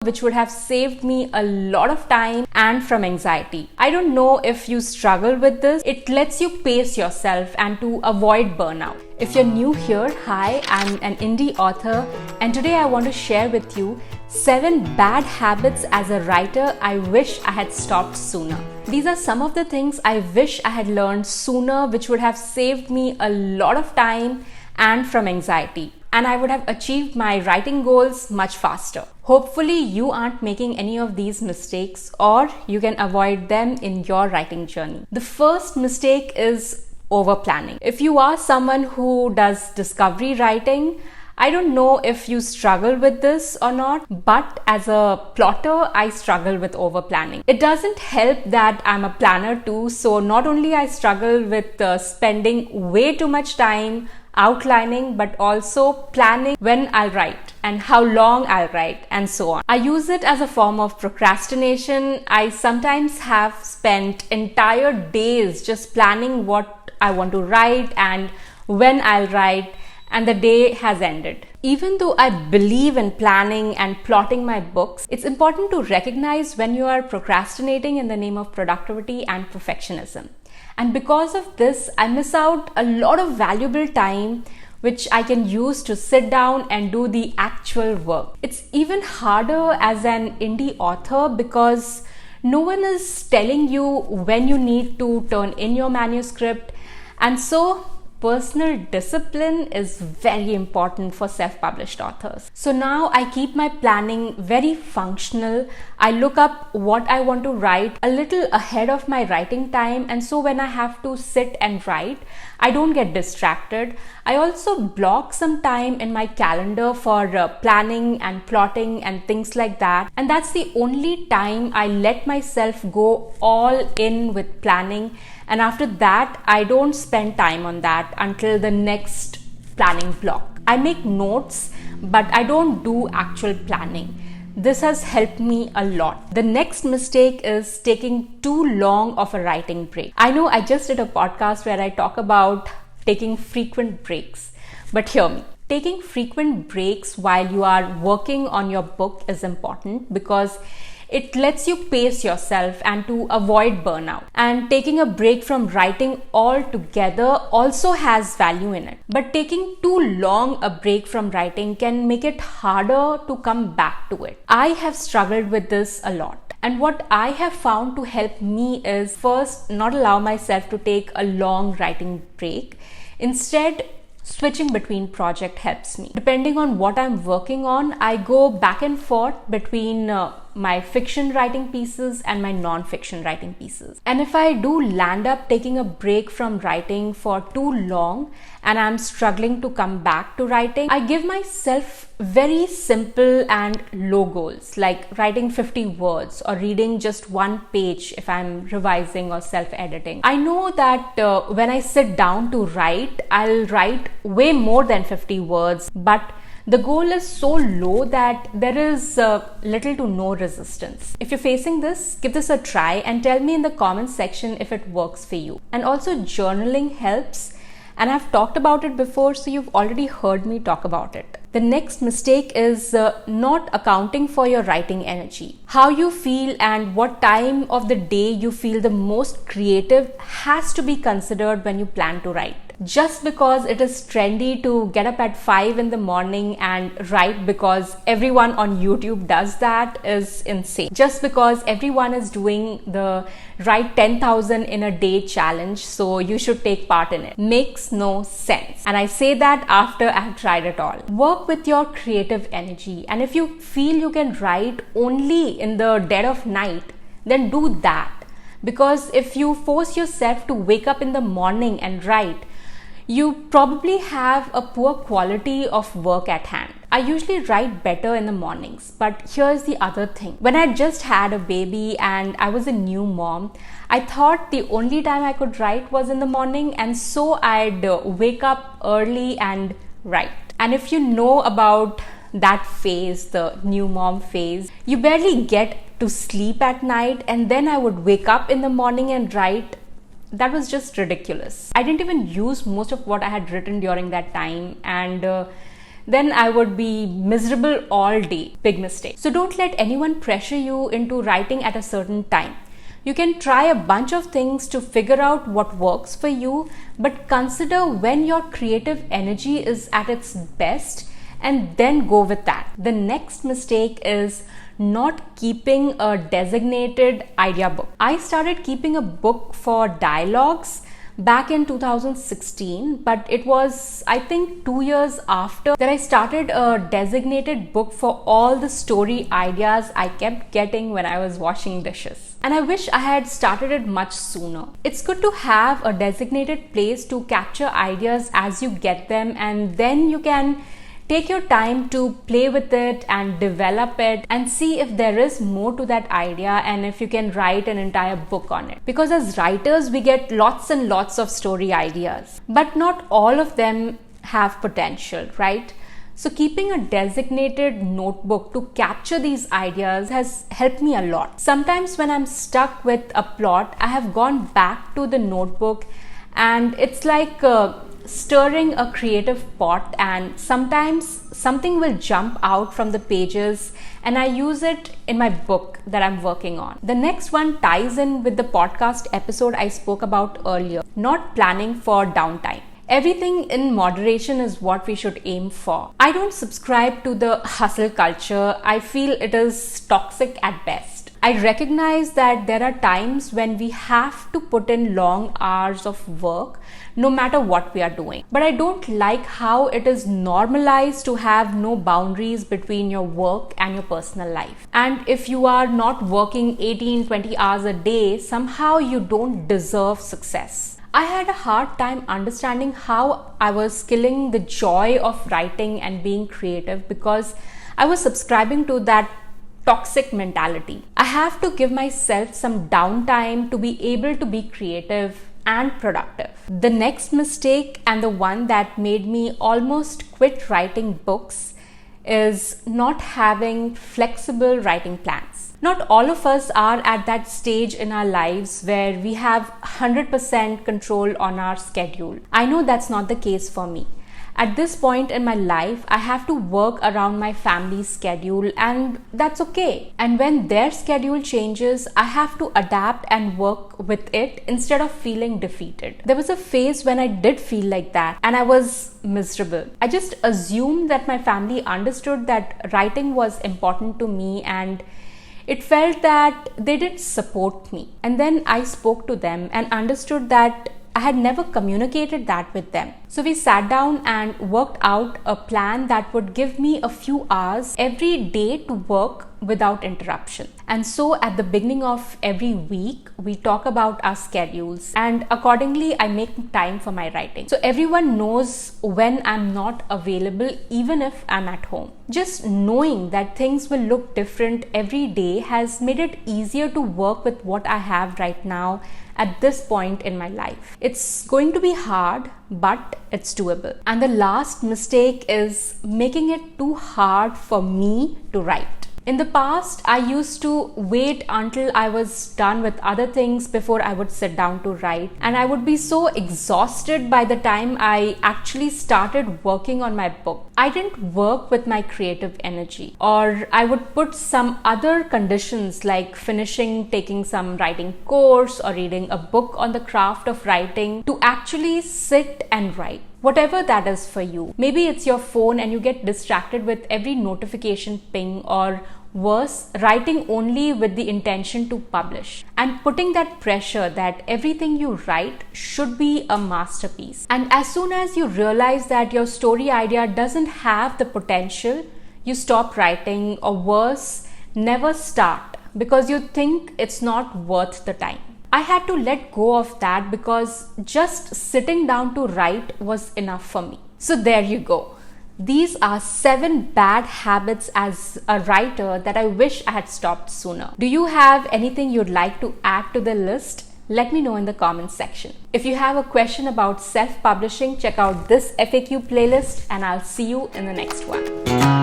which would have saved me a lot of time and from anxiety. I don't know if you struggle with this. It lets you pace yourself and to avoid burnout. If you're new here, hi, I'm an indie author, and today I want to share with you 7 bad habits as a writer I wish I had stopped sooner. These are some of the things I wish I had learned sooner, which would have saved me a lot of time and from anxiety. And I would have achieved my writing goals much faster. Hopefully you aren't making any of these mistakes, or you can avoid them in your writing journey. The first mistake is over-planning. If you are someone who does discovery writing, I don't know if you struggle with this or not, but as a plotter, I struggle with over-planning. It doesn't help that I'm a planner too, so not only I struggle with spending way too much time outlining, but also planning when I'll write and how long I'll write and so on. I use it as a form of procrastination. I sometimes have spent entire days just planning what I want to write and when I'll write, and the day has ended. Even though I believe in planning and plotting my books, it's important to recognize when you are procrastinating in the name of productivity and perfectionism. And because of this, I miss out a lot of valuable time which I can use to sit down and do the actual work. It's even harder as an indie author because no one is telling you when you need to turn in your manuscript, and so personal discipline is very important for self-published authors. So now I keep my planning very functional. I look up what I want to write a little ahead of my writing time, and so when I have to sit and write, I don't get distracted. I also block some time in my calendar for planning and plotting and things like that, and that's the only time I let myself go all in with planning. And after that, I don't spend time on that until the next planning block. I make notes, but I don't do actual planning. This has helped me a lot. The next mistake is taking too long of a writing break. I know I just did a podcast where I talk about taking frequent breaks, but hear me. Taking frequent breaks while you are working on your book is important because it lets you pace yourself and to avoid burnout. And taking a break from writing altogether also has value in it. But taking too long a break from writing can make it harder to come back to it. I have struggled with this a lot. And what I have found to help me is first, not allow myself to take a long writing break. Instead, switching between project helps me. Depending on what I'm working on, I go back and forth between my fiction writing pieces and my non-fiction writing pieces. And if I do land up taking a break from writing for too long and I'm struggling to come back to writing, I give myself very simple and low goals, like writing 50 words or reading just 1 page if I'm revising or self-editing. I know that when I sit down to write, I'll write way more than 50 words, but the goal is so low that there is little to no resistance. If you're facing this, give this a try and tell me in the comments section if it works for you. And also, journaling helps, and I've talked about it before, so you've already heard me talk about it. The next mistake is not accounting for your writing energy. How you feel and what time of the day you feel the most creative has to be considered when you plan to write. Just because it is trendy to get up at 5 in the morning and write because everyone on YouTube does that is insane. Just because everyone is doing the write 10,000 in a day challenge, so you should take part in it, makes no sense. And I say that after I've tried it all. Work with your creative energy, and if you feel you can write only in the dead of night, then do that. Because if you force yourself to wake up in the morning and write, you probably have a poor quality of work at hand. I usually write better in the mornings, but here's the other thing. When I just had a baby and I was a new mom, I thought the only time I could write was in the morning, and so I'd wake up early and write. And if you know about that phase, the new mom phase, you barely get to sleep at night, and then I would wake up in the morning and write. That was just ridiculous. I didn't even use most of what I had written during that time, and then I would be miserable all day. Big mistake. So don't let anyone pressure you into writing at a certain time. You can try a bunch of things to figure out what works for you, but consider when your creative energy is at its best and then go with that. The next mistake is not keeping a designated idea book. I started keeping a book for dialogues back in 2016, but it was, I think, 2 years after that I started a designated book for all the story ideas I kept getting when I was washing dishes. And I wish I had started it much sooner. It's good to have a designated place to capture ideas as you get them, and then you can take your time to play with it and develop it and see if there is more to that idea and if you can write an entire book on it. Because as writers, we get lots and lots of story ideas, but not all of them have potential, right? So keeping a designated notebook to capture these ideas has helped me a lot. Sometimes when I'm stuck with a plot, I have gone back to the notebook, and it's like stirring a creative pot, and sometimes something will jump out from the pages and I use it in my book that I'm working on. The next one ties in with the podcast episode I spoke about earlier, not planning for downtime. Everything in moderation is what we should aim for. I don't subscribe to the hustle culture. I feel it is toxic at best. I recognize that there are times when we have to put in long hours of work no matter what we are doing. But I don't like how it is normalized to have no boundaries between your work and your personal life. And if you are not working 18-20 hours a day, somehow you don't deserve success. I had a hard time understanding how I was killing the joy of writing and being creative because I was subscribing to that toxic mentality. I have to give myself some downtime to be able to be creative and productive. The next mistake, and the one that made me almost quit writing books, is not having flexible writing plans. Not all of us are at that stage in our lives where we have 100% control on our schedule. I know that's not the case for me. At this point in my life, I have to work around my family's schedule, and that's okay. And when their schedule changes, I have to adapt and work with it instead of feeling defeated. There was a phase when I did feel like that, and I was miserable. I just assumed that my family understood that writing was important to me, and it felt that they didn't support me. And then I spoke to them and understood that I had never communicated that with them. So we sat down and worked out a plan that would give me a few hours every day to work without interruption. And so at the beginning of every week, we talk about our schedules, and accordingly, I make time for my writing. So everyone knows when I'm not available, even if I'm at home. Just knowing that things will look different every day has made it easier to work with what I have right now at this point in my life. It's going to be hard, but it's doable. And the last mistake is making it too hard for me to write. In the past, I used to wait until I was done with other things before I would sit down to write, and I would be so exhausted by the time I actually started working on my book. I didn't work with my creative energy, or I would put some other conditions like finishing taking some writing course or reading a book on the craft of writing to actually sit and write. Whatever that is for you. Maybe it's your phone and you get distracted with every notification ping, or worse, writing only with the intention to publish and putting that pressure that everything you write should be a masterpiece. And as soon as you realize that your story idea doesn't have the potential, you stop writing, or worse, never start because you think it's not worth the time. I had to let go of that because just sitting down to write was enough for me. So there you go. These are 7 bad habits as a writer that I wish I had stopped sooner. Do you have anything you'd like to add to the list? Let me know in the comments section. If you have a question about self-publishing, check out this FAQ playlist, and I'll see you in the next one.